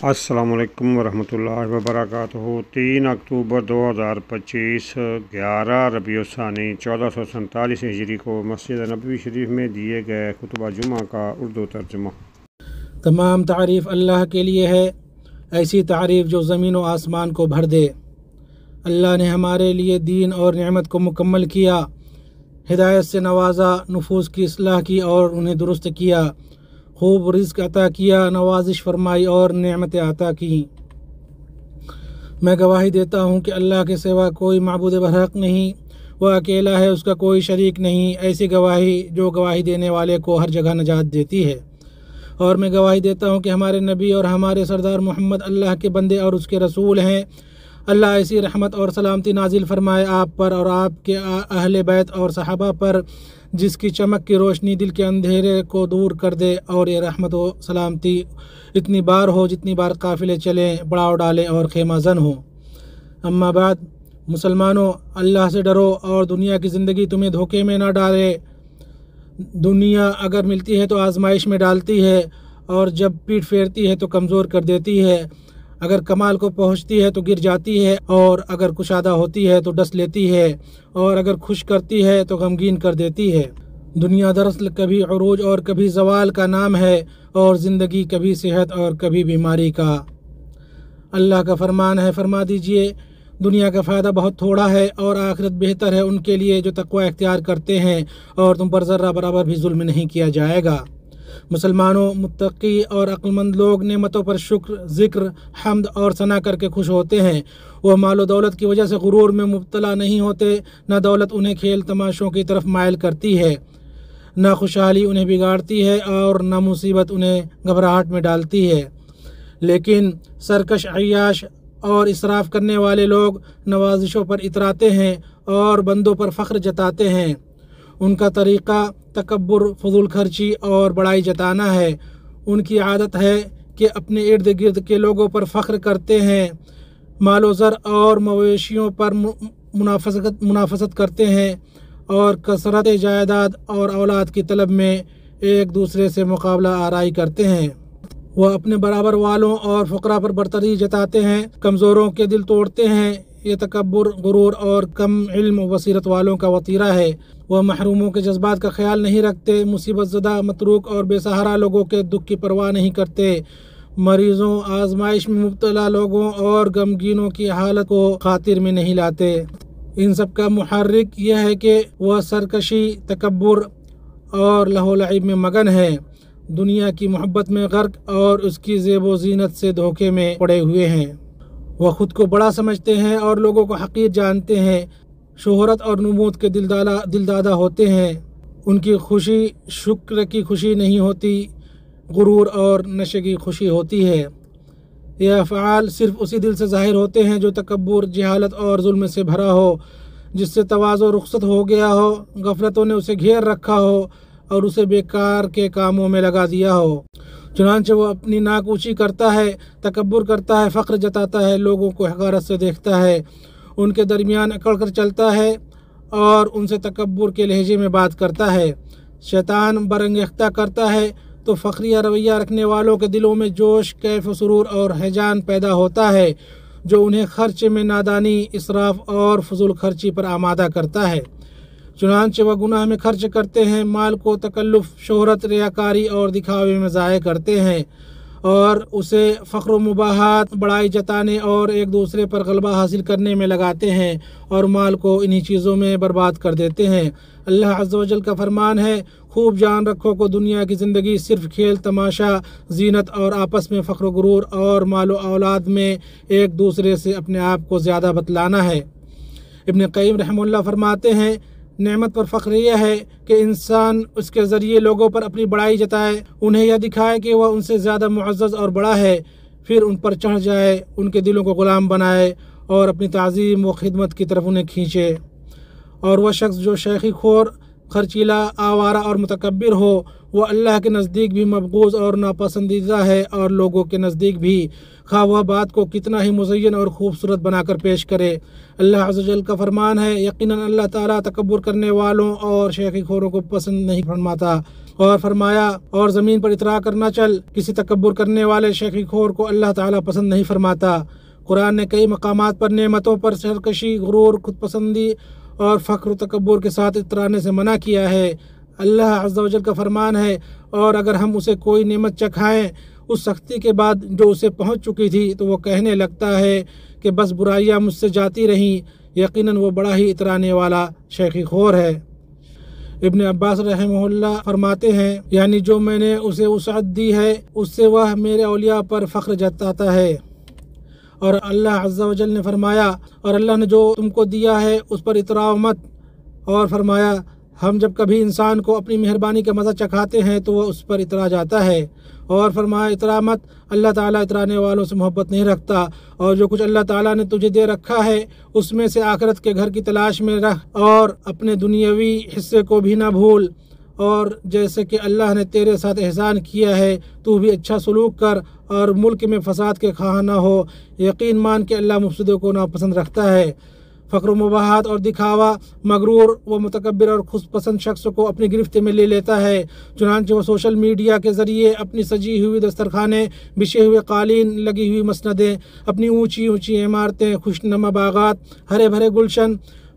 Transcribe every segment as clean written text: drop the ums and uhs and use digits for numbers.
السلام علیکم ورحمۃ اللہ وبرکاتہ۔ 3 اکتوبر 2025 11 ربیع الثانی 1447 ہجری کو مسجد نبوی شریف میں دیے گئے خطبہ جمعہ کا اردو ترجمہ۔ تمام تعریف اللہ کے لیے ہے، ایسی تعریف جو زمین و آسمان کو بھر دے۔ اللہ نے ہمارے لیے دین اور نعمت کو مکمل کیا، ہدایت سے نوازا، نفوس کی اصلاح کی اور انہیں درست کیا، خوب رزق عطا کیا، نوازش فرمائی اور نعمتیں عطا کی۔ میں گواہی دیتا ہوں کہ اللہ کے سوا کوئی معبود برحق نہیں، وہ اکیلا ہے، اس کا کوئی شریک نہیں، ایسی گواہی جو گواہی دینے والے کو ہر جگہ نجات دیتی ہے۔ اور میں گواہی دیتا ہوں کہ ہمارے نبی اور ہمارے سردار محمد اللہ کے بندے اور اس کے رسول ہیں۔ اللہ ایسی رحمت اور سلامتی نازل فرمائے آپ پر اور آپ کے اہل بیت اور صحابہ پر، جس کی چمک کی روشنی دل کے اندھیرے کو دور کر دے، اور یہ رحمت و سلامتی اتنی بار ہو جتنی بار قافلے چلیں، بڑاؤ ڈالیں اور خیمہ زن ہو۔ اما بعد، مسلمانوں، اللہ سے ڈرو اور دنیا کی زندگی تمہیں دھوکے میں نہ ڈالے۔ دنیا اگر ملتی ہے تو آزمائش میں ڈالتی ہے، اور جب پیٹ پھیرتی ہے تو کمزور کر دیتی ہے، اگر کمال کو پہنچتی ہے تو گر جاتی ہے، اور اگر کشادہ ہوتی ہے تو ڈس لیتی ہے، اور اگر خوش کرتی ہے تو غمگین کر دیتی ہے۔ دنیا دراصل کبھی عروج اور کبھی زوال کا نام ہے، اور زندگی کبھی صحت اور کبھی بیماری کا۔ اللہ کا فرمان ہے، فرما دیجئے، دنیا کا فائدہ بہت تھوڑا ہے اور آخرت بہتر ہے ان کے لیے جو تقوی اختیار کرتے ہیں، اور تم پر ذرہ برابر بھی ظلم نہیں کیا جائے گا۔ مسلمانوں، متقی اور عقلمند لوگ نعمتوں پر شکر، ذکر، حمد اور ثنا کر کے خوش ہوتے ہیں۔ وہ مال و دولت کی وجہ سے غرور میں مبتلا نہیں ہوتے، نہ دولت انہیں کھیل تماشوں کی طرف مائل کرتی ہے، نہ خوشحالی انہیں بگاڑتی ہے، اور نہ مصیبت انہیں گھبراہٹ میں ڈالتی ہے۔ لیکن سرکش عیاش اور اسراف کرنے والے لوگ نوازشوں پر اتراتے ہیں اور بندوں پر فخر جتاتے ہیں۔ ان کا طریقہ تکبر، فضول خرچی اور بڑائی جتانا ہے۔ ان کی عادت ہے کہ اپنے ارد گرد کے لوگوں پر فخر کرتے ہیں، مال و زر اور مویشیوں پر منافست کرتے ہیں، اور کثرت جائیداد اور اولاد کی طلب میں ایک دوسرے سے مقابلہ آرائی کرتے ہیں۔ وہ اپنے برابر والوں اور فقراء پر برتری جتاتے ہیں، کمزوروں کے دل توڑتے ہیں۔ یہ تکبر، غرور اور کم علم و بصیرت والوں کا وطیرہ ہے۔ وہ محروموں کے جذبات کا خیال نہیں رکھتے، مصیبت زدہ، متروک اور بے سہارا لوگوں کے دکھ کی پرواہ نہیں کرتے، مریضوں، آزمائش میں مبتلا لوگوں اور غمگینوں کی حالت کو خاطر میں نہیں لاتے۔ ان سب کا محرک یہ ہے کہ وہ سرکشی، تکبر اور لہو و لعب میں مگن ہے، دنیا کی محبت میں غرق اور اس کی زیب و زینت سے دھوکے میں پڑے ہوئے ہیں۔ وہ خود کو بڑا سمجھتے ہیں اور لوگوں کو حقیر جانتے ہیں، شہرت اور نمود کے دلدادہ ہوتے ہیں۔ ان کی خوشی شکر کی خوشی نہیں ہوتی، غرور اور نشے کی خوشی ہوتی ہے۔ یہ افعال صرف اسی دل سے ظاہر ہوتے ہیں جو تکبر، جہالت اور ظلم سے بھرا ہو، جس سے تواضع رخصت ہو گیا ہو، غفلتوں نے اسے گھیر رکھا ہو اور اسے بیکار کے کاموں میں لگا دیا ہو۔ چنانچہ وہ اپنی ناک اونچی کرتا ہے، تکبر کرتا ہے، فخر جتاتا ہے، لوگوں کو حقارت سے دیکھتا ہے، ان کے درمیان اکڑ کر چلتا ہے اور ان سے تکبر کے لہجے میں بات کرتا ہے۔ شیطان برانگیختہ کرتا ہے تو فخریہ رویہ رکھنے والوں کے دلوں میں جوش، کیف و سرور اور ہیجان پیدا ہوتا ہے، جو انہیں خرچ میں نادانی، اسراف اور فضول خرچی پر آمادہ کرتا ہے۔ چنانچہ وہ گناہ میں خرچ کرتے ہیں، مال کو تکلف، شہرت، ریاکاری اور دکھاوے میں ضائع کرتے ہیں، اور اسے فخر و مباحات، بڑائی جتانے اور ایک دوسرے پر غلبہ حاصل کرنے میں لگاتے ہیں، اور مال کو انہی چیزوں میں برباد کر دیتے ہیں۔ اللہ عز و جل کا فرمان ہے، خوب جان رکھو کہ دنیا کی زندگی صرف کھیل تماشا، زینت اور آپس میں فخر و غرور اور مال و اولاد میں ایک دوسرے سے اپنے آپ کو زیادہ بتلانا ہے۔ ابن قیم رحمہ اللہ فرماتے ہیں، نعمت پر فخر یہ ہے کہ انسان اس کے ذریعے لوگوں پر اپنی بڑائی جتائے، انہیں یہ دکھائے کہ وہ ان سے زیادہ معزز اور بڑا ہے، پھر ان پر چڑھ جائے، ان کے دلوں کو غلام بنائے اور اپنی تعظیم و خدمت کی طرف انہیں کھینچے۔ اور وہ شخص جو شیخی خور، خرچیلا، آوارہ اور متکبر ہو، وہ اللہ کے نزدیک بھی مبغوض اور ناپسندیدہ ہے، اور لوگوں کے نزدیک بھی، خواہ وہ بات کو کتنا ہی مزین اور خوبصورت بنا کر پیش کرے۔ اللہ عز و جل کا فرمان ہے، یقیناً اللہ تعالیٰ تکبر کرنے والوں اور شیخی خوروں کو پسند نہیں فرماتا۔ اور فرمایا اور زمین پر اترا کر نہ چل، کسی تکبر کرنے والے شیخی خور کو اللہ تعالیٰ پسند نہیں فرماتا۔ قرآن نے کئی مقامات پر نعمتوں پر سرکشی، غرور، خود پسندی اور فخر و تکبر کے ساتھ اترانے سے منع کیا ہے۔ اللہ عز و جل کا فرمان ہے، اور اگر ہم اسے کوئی نعمت چکھائیں اس سختی کے بعد جو اسے پہنچ چکی تھی تو وہ کہنے لگتا ہے کہ بس برائیاں مجھ سے جاتی رہیں، یقیناً وہ بڑا ہی اترانے والا شیخی خور ہے۔ ابن عباس رحمہ اللہ فرماتے ہیں، یعنی جو میں نے اسے وسعت دی ہے اس سے وہ میرے اولیاء پر فخر جتاتا ہے۔ اور اللہ عز و جل نے فرمایا، اور اللہ نے جو تم کو دیا ہے اس پر اتراؤ مت۔ اور فرمایا، ہم جب کبھی انسان کو اپنی مہربانی کا مزہ چکھاتے ہیں تو وہ اس پر اترا جاتا ہے۔ اور فرمایا، اترا مت، اللہ تعالیٰ اترانے والوں سے محبت نہیں رکھتا۔ اور جو کچھ اللہ تعالیٰ نے تجھے دے رکھا ہے اس میں سے آخرت کے گھر کی تلاش میں رہ، اور اپنے دنیاوی حصے کو بھی نہ بھول، اور جیسے کہ اللہ نے تیرے ساتھ احسان کیا ہے تو بھی اچھا سلوک کر، اور ملک میں فساد کے خواہاں نہ ہو۔ یقین مان کہ اللہ مفسدوں کو ناپسند رکھتا ہے۔ فخر و مباحات اور دکھاوا مغرور و متکبر اور خود پسند شخص کو اپنی گرفت میں لے لیتا ہے، چنانچہ وہ سوشل میڈیا کے ذریعے اپنی سجی ہوئی دسترخوانے، بچھے ہوئے قالین، لگی ہوئی مسندیں، اپنی اونچی اونچی عمارتیں، خوشنما باغات، ہرے بھرے گلشن،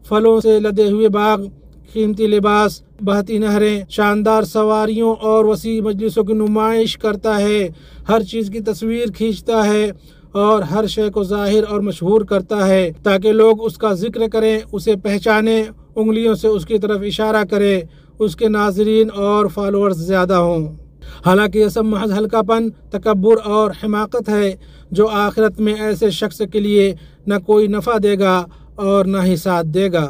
پھلوں سے لدے ہوئے باغ، قیمتی لباس، بہتی نہریں، شاندار سواریوں اور وسیع مجلسوں کی نمائش کرتا ہے، ہر چیز کی تصویر کھینچتا ہے اور ہر شے کو ظاہر اور مشہور کرتا ہے تاکہ لوگ اس کا ذکر کریں، اسے پہچانیں، انگلیوں سے اس کی طرف اشارہ کریں، اس کے ناظرین اور فالوورز زیادہ ہوں۔ حالانکہ یہ سب محض ہلکا پن، تکبر اور حماقت ہے جو آخرت میں ایسے شخص کے لیے نہ کوئی نفع دے گا اور نہ ہی ساتھ دے گا۔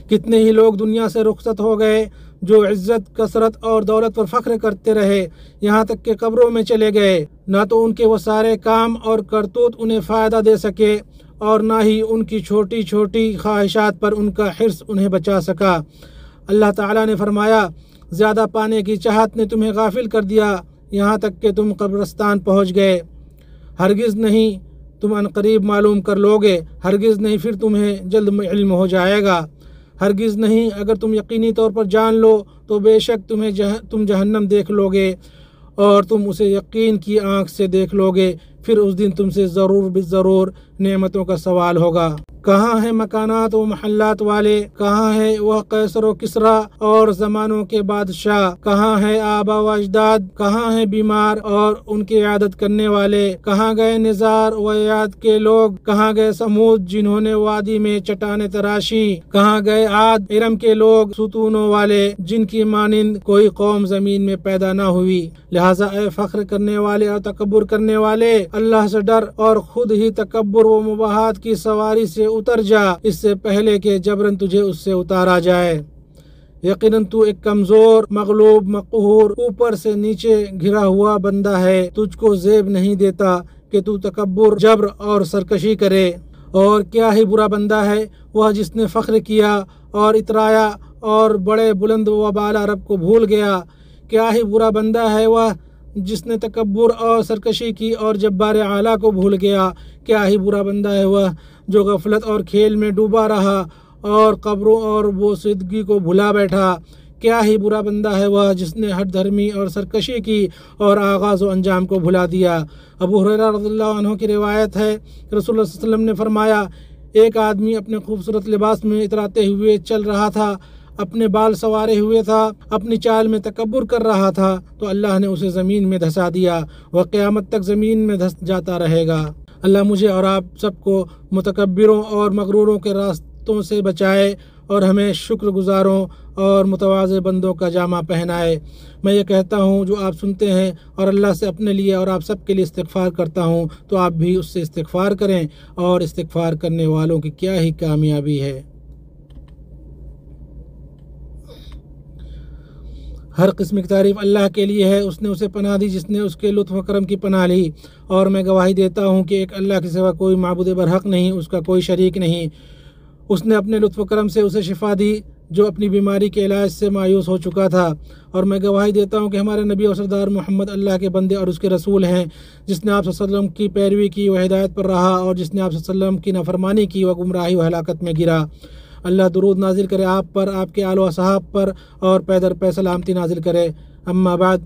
کتنے ہی لوگ دنیا سے رخصت ہو گئے جو عزت، کثرت اور دولت پر فخر کرتے رہے، یہاں تک کہ قبروں میں چلے گئے۔ نہ تو ان کے وہ سارے کام اور کرتوت انہیں فائدہ دے سکے، اور نہ ہی ان کی چھوٹی چھوٹی خواہشات پر ان کا حرص انہیں بچا سکا۔ اللہ تعالیٰ نے فرمایا، زیادہ پانے کی چاہت نے تمہیں غافل کر دیا یہاں تک کہ تم قبرستان پہنچ گئے۔ ہرگز نہیں، تم عنقریب معلوم کر لوگے، ہرگز نہیں، پھر تمہیں جلد علم ہو جائے گا، ہرگز نہیں، اگر تم یقینی طور پر جان لو تو بے شک تم جہنم دیکھ لوگے اور تم اسے یقین کی آنکھ سے دیکھ لوگے، پھر اس دن تم سے ضرور بالضرور نعمتوں کا سوال ہوگا۔ کہاں ہیں مکانات و محلات والے، کہاں ہے وہ قیصر و کسریٰ اور زمانوں کے بادشاہ، کہاں ہے آبا و اجداد، کہاں ہیں بیمار اور ان کی عیادت کرنے والے، کہاں گئے نزار و عیاد کے لوگ، کہاں گئے سمود جنہوں نے وادی میں چٹانیں تراشی، کہاں گئے عاد ارم کے لوگ ستونوں والے جن کی مانند کوئی قوم زمین میں پیدا نہ ہوئی۔ لہٰذا اے فخر کرنے والے اور تکبر کرنے والے، اللہ سے ڈر اور خود ہی تکبر و مباحات کی سواری سے اتر جا، اس سے پہلے کہ جبراً تجھے اس سے اتارا جائے۔ یقیناً تو ایک کمزور، مغلوب، مقہور، اوپر سے نیچے گھرا ہوا بندہ ہے، تجھ کو زیب نہیں دیتا کہ تو تکبر، جبر اور سرکشی کرے۔ اور کیا ہی برا بندہ ہے وہ جس نے فخر کیا اور اترایا اور بڑے بلند و بالا رب کو بھول گیا۔ کیا ہی برا بندہ ہے وہ جس نے تکبر اور سرکشی کی اور جبار اعلیٰ کو بھول گیا۔ کیا ہی برا بندہ ہے وہ جو غفلت اور کھیل میں ڈوبا رہا اور قبروں اور بوسیدگی کو بھلا بیٹھا۔ کیا ہی برا بندہ ہے وہ جس نے ہٹ دھرمی اور سرکشی کی اور آغاز و انجام کو بھلا دیا۔ ابو ہریرہ رضی اللہ عنہ کی روایت ہے کہ رسول اللہ صلی اللہ علیہ وسلم نے فرمایا، ایک آدمی اپنے خوبصورت لباس میں اتراتے ہوئے چل رہا تھا، اپنے بال سنوارے ہوئے تھا، اپنی چال میں تکبر کر رہا تھا تو اللہ نے اسے زمین میں دھسا دیا، وہ قیامت تک زمین میں دھس جاتا رہے گا۔ اللہ مجھے اور آپ سب کو متکبروں اور مغروروں کے راستوں سے بچائے اور ہمیں شکر گزاروں اور متواضع بندوں کا جامہ پہنائے۔ میں یہ کہتا ہوں جو آپ سنتے ہیں اور اللہ سے اپنے لیے اور آپ سب کے لیے استغفار کرتا ہوں تو آپ بھی اس سے استغفار کریں، اور استغفار کرنے والوں کی کیا ہی کامیابی ہے۔ ہر قسم کی تعریف اللہ کے لیے ہے، اس نے اسے پناہ دی جس نے اس کے لطف و کرم کی پناہ لی، اور میں گواہی دیتا ہوں کہ ایک اللہ کے سوا کوئی معبود برحق نہیں، اس کا کوئی شریک نہیں۔ اس نے اپنے لطف و کرم سے اسے شفا دی جو اپنی بیماری کے علاج سے مایوس ہو چکا تھا، اور میں گواہی دیتا ہوں کہ ہمارے نبی اور سردار محمد اللہ کے بندے اور اس کے رسول ہیں۔ جس نے آپ صلی اللہ علیہ وسلم کی پیروی کی وہ ہدایت پر رہا، اور جس نے آپ صلی اللہ علیہ وسلم کی نافرمانی کی وہ گمراہی و ہلاکت میں گرا۔ اللہ درود نازل کرے آپ پر، آپ کے آل و اصحاب پر، اور پے در پے سلامتی نازل کرے۔ اما بعد،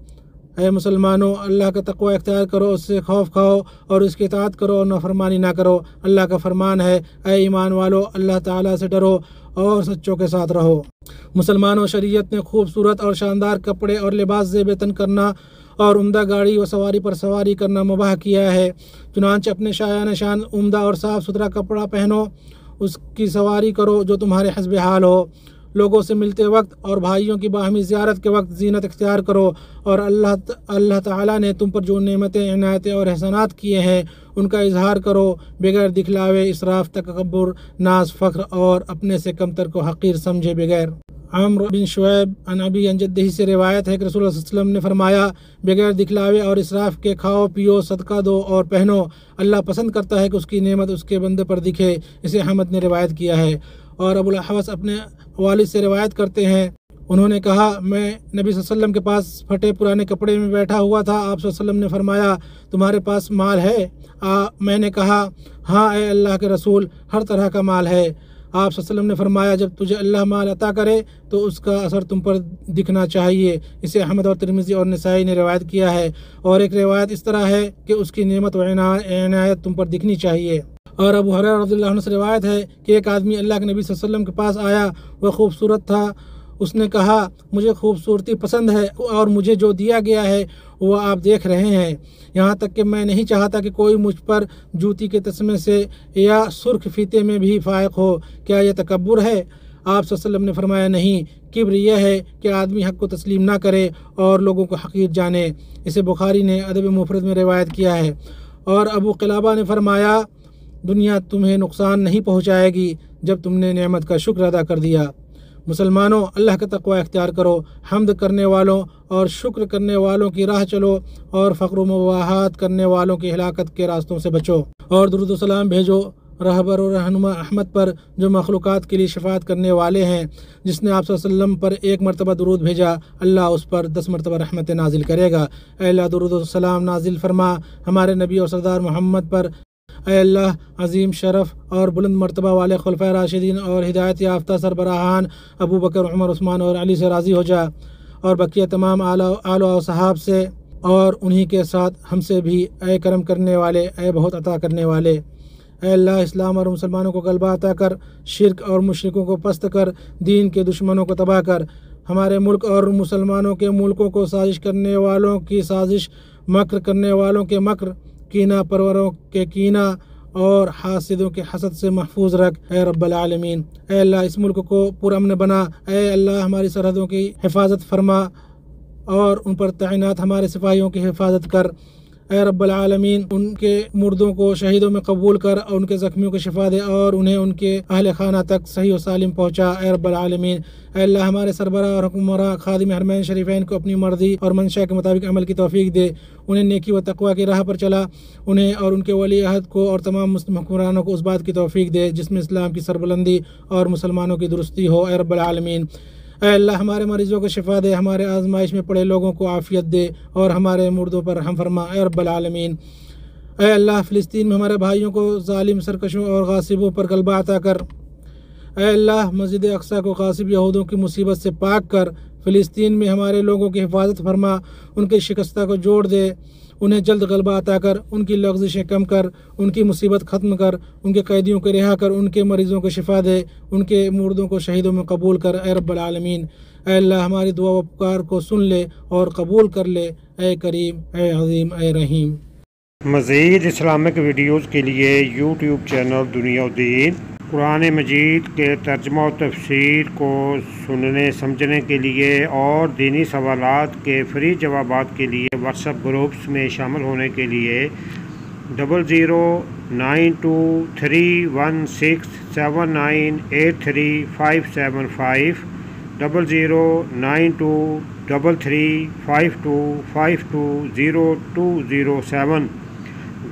اے مسلمانوں، اللہ کا تقوی اختیار کرو، اس سے خوف کھاؤ اور اس کی اطاعت کرو اور نافرمانی نہ کرو۔ اللہ کا فرمان ہے، اے ایمان والو، اللہ تعالیٰ سے ڈرو اور سچوں کے ساتھ رہو۔ مسلمانوں، شریعت نے خوبصورت اور شاندار کپڑے اور لباس زیب تن کرنا اور عمدہ گاڑی و سواری پر سواری کرنا مباح کیا ہے۔ چنانچہ اپنے شایان شان عمدہ اور صاف ستھرا کپڑا پہنو، اس کی سواری کرو جو تمہارے حسب حال ہو۔ لوگوں سے ملتے وقت اور بھائیوں کی باہمی زیارت کے وقت زینت اختیار کرو، اور اللہ تعالیٰ نے تم پر جو نعمتیں، عنایتیں اور احسانات کیے ہیں ان کا اظہار کرو، بغیر دکھلاوے، اسراف، تکبر، ناز، فخر اور اپنے سے کمتر کو حقیر سمجھے بغیر۔ عمرو بن شعیب عن ابی عن جدہ سے روایت ہے کہ رسول اللہ صلی اللہ علیہ وسلم نے فرمایا، بغیر دکھلاوے اور اسراف کے کھاؤ، پیو، صدقہ دو اور پہنو۔ اللہ پسند کرتا ہے کہ اس کی نعمت اس کے بندے پر دکھے۔ اسے احمد نے روایت کیا ہے۔ اور ابو الاحوص اپنے والد سے روایت کرتے ہیں، انہوں نے کہا، میں نبی صلی اللہ علیہ وسلم کے پاس پھٹے پرانے کپڑے میں بیٹھا ہوا تھا۔ آپ صلی اللہ علیہ وسلم نے فرمایا، تمہارے پاس مال ہے؟ میں نے کہا، ہاں اے اللہ کے رسول، ہر طرح کا مال ہے۔ آپ صلی اللہ علیہ وسلم نے فرمایا، جب تجھے اللہ مال عطا کرے تو اس کا اثر تم پر دکھنا چاہیے۔ اسے احمد اور ترمذی اور نسائی نے روایت کیا ہے، اور ایک روایت اس طرح ہے کہ اس کی نعمت و عنایت تم پر دکھنی چاہیے۔ اور ابو ہریرہ رضی اللہ عنہ سے روایت ہے کہ ایک آدمی اللہ کے نبی صلی اللہ علیہ وسلم کے پاس آیا، وہ خوبصورت تھا۔ اس نے کہا، مجھے خوبصورتی پسند ہے اور مجھے جو دیا گیا ہے وہ آپ دیکھ رہے ہیں، یہاں تک کہ میں نہیں چاہتا کہ کوئی مجھ پر جوتی کے تسمے سے یا سرخ فیتے میں بھی فائق ہو۔ کیا یہ تکبر ہے؟ آپ صلی اللہ علیہ وسلم نے فرمایا، نہیں، کبر یہ ہے کہ آدمی حق کو تسلیم نہ کرے اور لوگوں کو حقیر جانے۔ اسے بخاری نے ادب مفرد میں روایت کیا ہے۔ اور ابو قلابہ نے فرمایا، دنیا تمہیں نقصان نہیں پہنچائے گی جب تم نے نعمت کا شکر ادا کر دیا۔ مسلمانوں، اللہ کا تقوی اختیار کرو، حمد کرنے والوں اور شکر کرنے والوں کی راہ چلو، اور فقر و مباحات کرنے والوں کی ہلاکت کے راستوں سے بچو، اور درود و سلام بھیجو رہبر و رہنما احمد پر، جو مخلوقات کے لیے شفاعت کرنے والے ہیں۔ جس نے آپ صلی اللہ علیہ وسلم پر ایک مرتبہ درود بھیجا، اللہ اس پر 10 مرتبہ رحمت نازل کرے گا۔ اے اللہ، درود و سلام نازل فرما ہمارے نبی اور سردار محمد پر۔ اے اللہ، عظیم شرف اور بلند مرتبہ والے خلفائے راشدین اور ہدایت یافتہ سربراہان ابو بکر، عمر، عثمان اور علی سے راضی ہو جا، اور بقیہ تمام آل و صحاب سے، اور انہی کے ساتھ ہم سے بھی۔ اے کرم کرنے والے، اے بہت عطا کرنے والے، اے اللہ، اسلام اور مسلمانوں کو غلبہ عطا کر، شرک اور مشرکوں کو پست کر، دین کے دشمنوں کو تباہ کر، ہمارے ملک اور مسلمانوں کے ملکوں کو سازش کرنے والوں کی سازش، مکر کرنے والوں کے مکر، کینہ پروروں کے کینہ اور حاسدوں کے حسد سے محفوظ رکھ اے رب العالمین۔ اے اللہ، اس ملک کو پرامن بنا۔ اے اللہ، ہماری سرحدوں کی حفاظت فرما اور ان پر تعینات ہمارے سپاہیوں کی حفاظت کر اے رب العالمین۔ ان کے مردوں کو شہیدوں میں قبول کر اور ان کے زخمیوں کو شفا دے، اور انہیں ان کے اہل خانہ تک صحیح و سالم پہنچا اے رب العالمین۔ اے اللہ، ہمارے سربراہ اور حکمراں خادم حرمین شریفین کو اپنی مرضی اور منشا کے مطابق عمل کی توفیق دے، انہیں نیکی و تقوی کی راہ پر چلا، انہیں اور ان کے ولی عہد کو اور تمام مسلم حکمرانوں کو اس بات کی توفیق دے جس میں اسلام کی سربلندی اور مسلمانوں کی درستی ہو اے رب العالمین۔ اے اللہ، ہمارے مریضوں کو شفا دے، ہمارے آزمائش میں پڑے لوگوں کو عافیت دے، اور ہمارے مردوں پر رحم فرما اے رب العالمین۔ اے اللہ، فلسطین میں ہمارے بھائیوں کو ظالم سرکشوں اور غاصبوں پر غلبہ عطا کر۔ اے اللہ، مسجد اقصی کو غاصب یہودوں کی مصیبت سے پاک کر، فلسطین میں ہمارے لوگوں کی حفاظت فرما، ان کے شکستہ کو جوڑ دے، انہیں جلد غلبہ عطا کر، ان کی لغزشیں کم کر، ان کی مصیبت ختم کر، ان کے قیدیوں کو رہا کر، ان کے مریضوں کو شفا دے، ان کے مردوں کو شہیدوں میں قبول کر اے رب العالمین۔ اے اللہ، ہماری دعا و پکار کو سن لے اور قبول کر لے اے کریم، اے عظیم، اے رحیم۔ مزید اسلامک ویڈیوز کے لیے یوٹیوب چینل دنیا و دین، قرآن مجید کے ترجمہ و تفسیر کو سننے سمجھنے کے لیے اور دینی سوالات کے فری جوابات کے لیے واٹس ایپ گروپس میں شامل ہونے کے لیے 00923167983575 00923352520207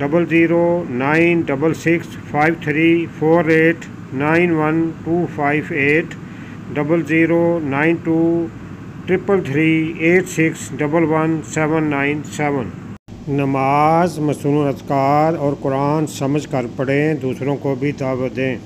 0096653489128 0092338611797۔ نماز، مسنون اذکار اور قرآن سمجھ کر پڑھیں، دوسروں کو بھی دعوت دیں۔